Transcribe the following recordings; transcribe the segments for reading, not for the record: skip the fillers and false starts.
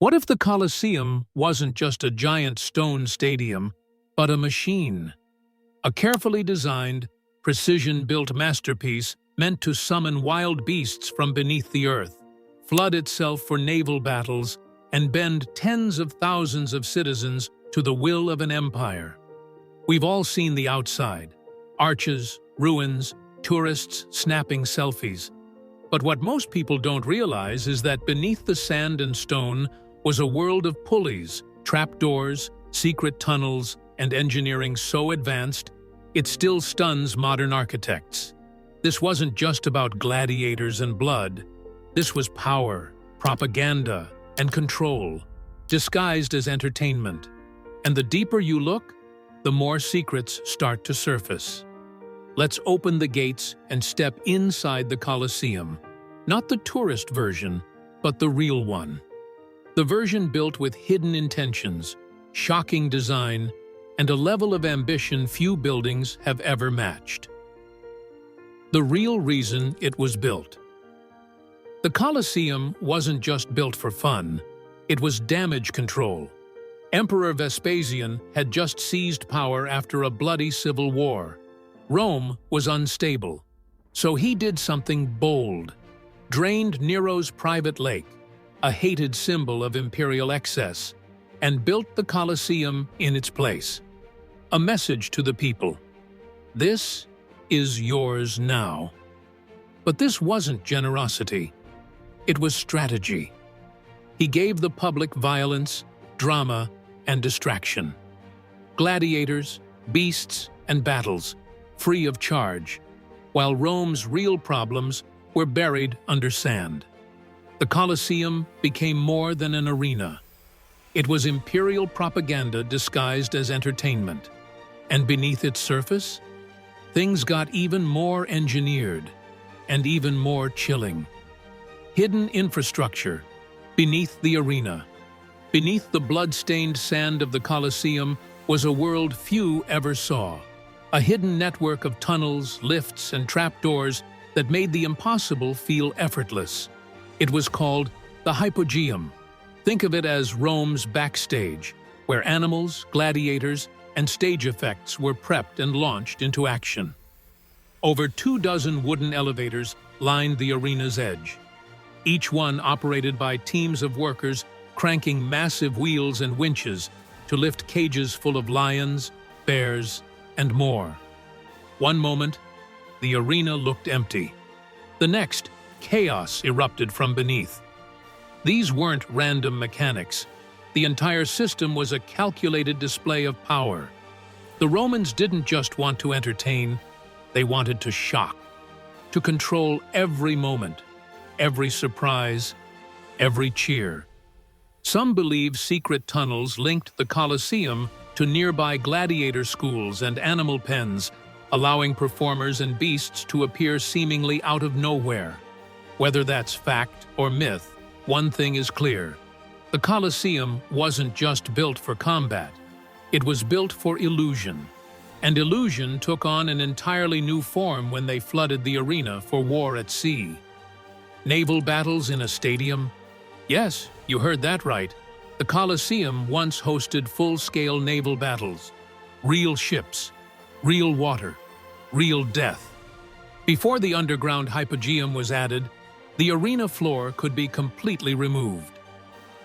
What if the Colosseum wasn't just a giant stone stadium, but a machine? A carefully designed, precision-built masterpiece meant to summon wild beasts from beneath the earth, flood itself for naval battles, and bend tens of thousands of citizens to the will of an empire. We've all seen the outside: arches, ruins, tourists snapping selfies. But what most people don't realize is that beneath the sand and stone was a world of pulleys, trapdoors, secret tunnels, and engineering so advanced, it still stuns modern architects. This wasn't just about gladiators and blood. This was power, propaganda, and control, disguised as entertainment. And the deeper you look, the more secrets start to surface. Let's open the gates and step inside the Colosseum. Not the tourist version, but the real one. The version built with hidden intentions, shocking design, and a level of ambition few buildings have ever matched. The real reason it was built. The Colosseum wasn't just built for fun, it was damage control. Emperor Vespasian had just seized power after a bloody civil war. Rome was unstable, so he did something bold: drained Nero's private lake, a hated symbol of imperial excess, and built the Colosseum in its place. A message to the people: this is yours now. But this wasn't generosity. It was strategy. He gave the public violence, drama, and distraction. Gladiators, beasts, and battles, free of charge, while Rome's real problems were buried under sand. The Colosseum became more than an arena. It was imperial propaganda disguised as entertainment. And beneath its surface, things got even more engineered and even more chilling. Hidden infrastructure beneath the arena. Beneath the blood-stained sand of the Colosseum was a world few ever saw. A hidden network of tunnels, lifts, and trapdoors that made the impossible feel effortless. It was called the Hypogeum. Think of it as Rome's backstage, where animals, gladiators, and stage effects were prepped and launched into action. Over 24 wooden elevators lined the arena's edge, each one operated by teams of workers cranking massive wheels and winches to lift cages full of lions, bears, and more. One moment, the arena looked empty. The next, chaos erupted from beneath. These weren't random mechanics. The entire system was a calculated display of power. The Romans didn't just want to entertain, they wanted to shock, to control every moment, every surprise, every cheer. Some believe secret tunnels linked the Colosseum to nearby gladiator schools and animal pens, allowing performers and beasts to appear seemingly out of nowhere. Whether that's fact or myth, one thing is clear: the Colosseum wasn't just built for combat. It was built for illusion. And illusion took on an entirely new form when they flooded the arena for war at sea. Naval battles in a stadium? Yes, you heard that right. The Colosseum once hosted full-scale naval battles. Real ships, real water, real death. Before the underground Hypogeum was added, the arena floor could be completely removed.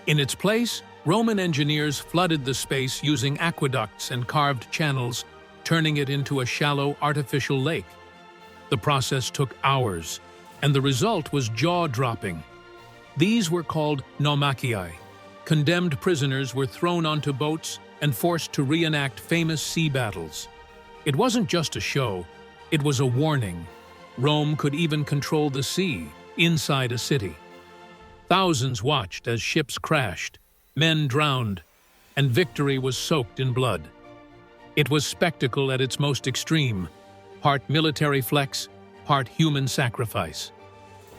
In its place, Roman engineers flooded the space using aqueducts and carved channels, turning it into a shallow artificial lake. The process took hours, and the result was jaw-dropping. These were called naumachii. Condemned prisoners were thrown onto boats and forced to reenact famous sea battles. It wasn't just a show, it was a warning. Rome could even control the sea, inside a city. Thousands watched as ships crashed, men drowned, and victory was soaked in blood. It was spectacle at its most extreme, part military flex, part human sacrifice.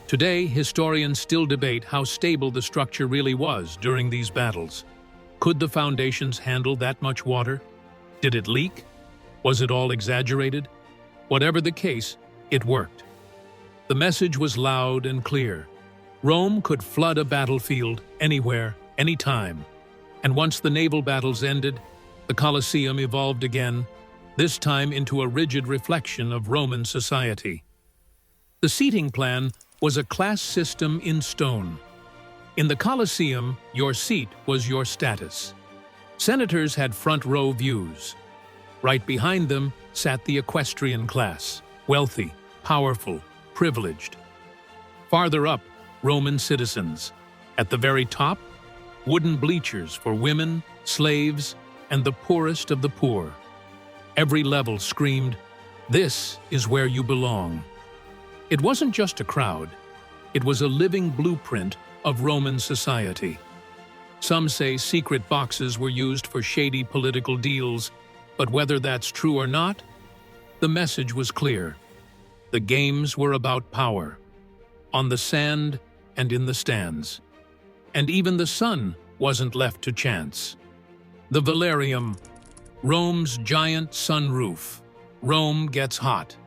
Today, historians still debate how stable the structure really was during these battles. Could the foundations handle that much water? Did it leak? Was it all exaggerated? Whatever the case, it worked. The message was loud and clear. Rome could flood a battlefield anywhere, any time. And once the naval battles ended, the Colosseum evolved again, this time into a rigid reflection of Roman society. The seating plan was a class system in stone. In the Colosseum, your seat was your status. Senators had front-row views. Right behind them sat the equestrian class, wealthy, powerful, privileged. Farther up, Roman citizens. At the very top, wooden bleachers for women, slaves, and the poorest of the poor. Every level screamed, "This is where you belong." It wasn't just a crowd. It was a living blueprint of Roman society. Some say secret boxes were used for shady political deals, but whether that's true or not, the message was clear. The games were about power, on the sand and in the stands. And even the sun wasn't left to chance. The Valerium, Rome's giant sunroof. Rome gets hot.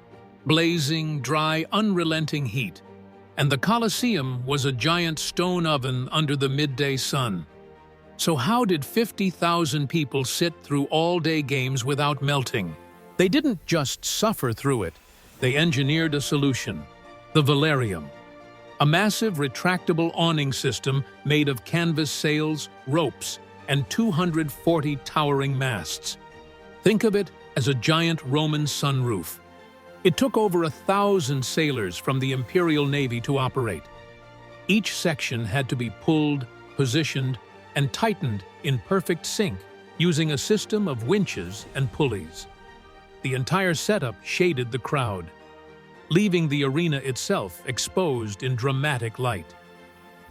Blazing, dry, unrelenting heat. And the Colosseum was a giant stone oven under the midday sun. So how did 50,000 people sit through all-day games without melting? They didn't just suffer through it. They engineered a solution. The Valerium. A massive retractable awning system made of canvas sails, ropes, and 240 towering masts. Think of it as a giant Roman sunroof. It took over 1,000 sailors from the Imperial Navy to operate. Each section had to be pulled, positioned, and tightened in perfect sync using a system of winches and pulleys. The entire setup shaded the crowd, leaving the arena itself exposed in dramatic light.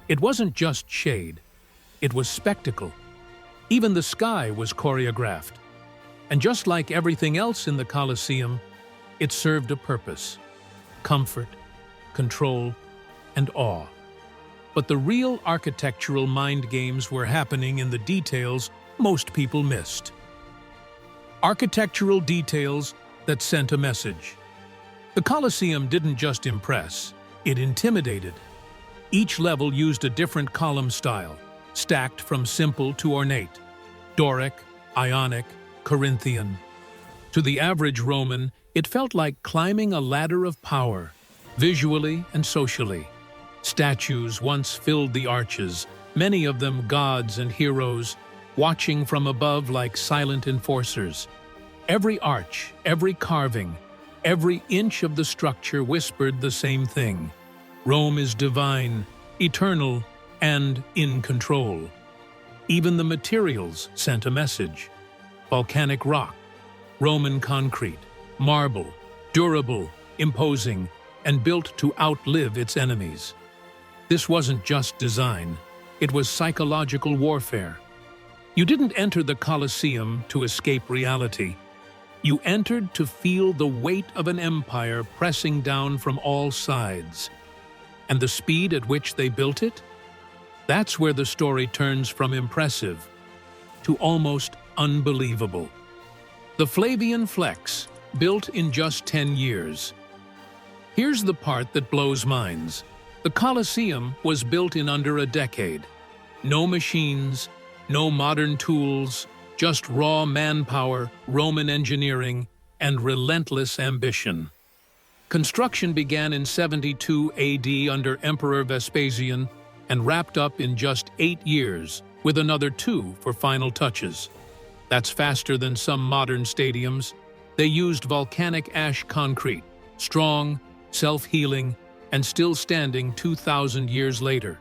It wasn't just shade, it was spectacle. Even the sky was choreographed. And just like everything else in the Colosseum, it served a purpose: comfort, control, and awe. But the real architectural mind games were happening in the details most people missed. Architectural details that sent a message. The Colosseum didn't just impress, it intimidated. Each level used a different column style, stacked from simple to ornate: Doric, Ionic, Corinthian. To the average Roman, it felt like climbing a ladder of power, visually and socially. Statues once filled the arches, many of them gods and heroes, watching from above like silent enforcers. Every arch, every carving, every inch of the structure whispered the same thing: Rome is divine, eternal, and in control. Even the materials sent a message: volcanic rock, Roman concrete, marble, durable, imposing, and built to outlive its enemies. This wasn't just design, it was psychological warfare. You didn't enter the Colosseum to escape reality. You entered to feel the weight of an empire pressing down from all sides. And the speed at which they built it? That's where the story turns from impressive to almost unbelievable. The Flavian Flex, built in just 10 years. Here's the part that blows minds. The Colosseum was built in under a decade. No machines, no modern tools, just raw manpower, Roman engineering, and relentless ambition. Construction began in 72 AD under Emperor Vespasian and wrapped up in just 8 years, with another 2 for final touches. That's faster than some modern stadiums. They used volcanic ash concrete, strong, self-healing, and still standing 2,000 years later.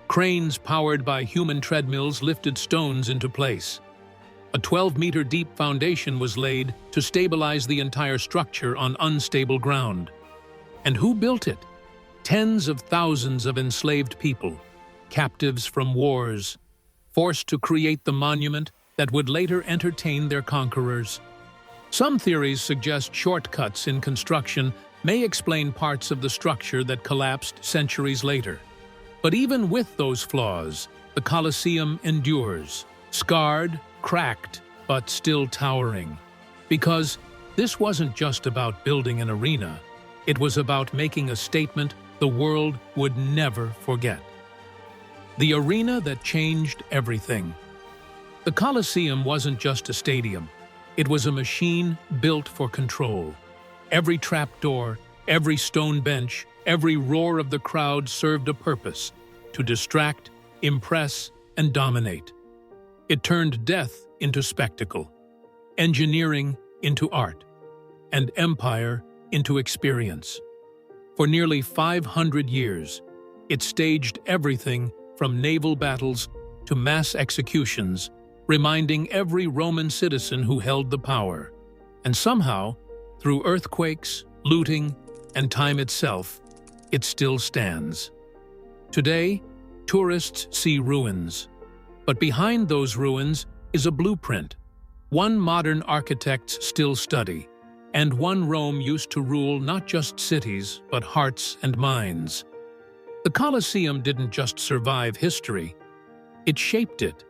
Cranes powered by human treadmills lifted stones into place. A 12-meter deep foundation was laid to stabilize the entire structure on unstable ground. And who built it? Tens of thousands of enslaved people, captives from wars, forced to create the monument that would later entertain their conquerors. Some theories suggest shortcuts in construction may explain parts of the structure that collapsed centuries later. But even with those flaws, the Colosseum endures, scarred, cracked, but still towering. Because this wasn't just about building an arena, it was about making a statement the world would never forget. the arena that changed everything. The Colosseum wasn't just a stadium. It was a machine built for control. Every trapdoor, every stone bench, every roar of the crowd served a purpose: to distract, impress, and dominate. It turned death into spectacle, engineering into art, and empire into experience. For nearly 500 years, it staged everything from naval battles to mass executions, reminding every Roman citizen who held the power. And somehow, through earthquakes, looting, and time itself, it still stands. Today, tourists see ruins. But behind those ruins is a blueprint, one modern architects still study, and one Rome used to rule not just cities, but hearts and minds. The Colosseum didn't just survive history, it shaped it.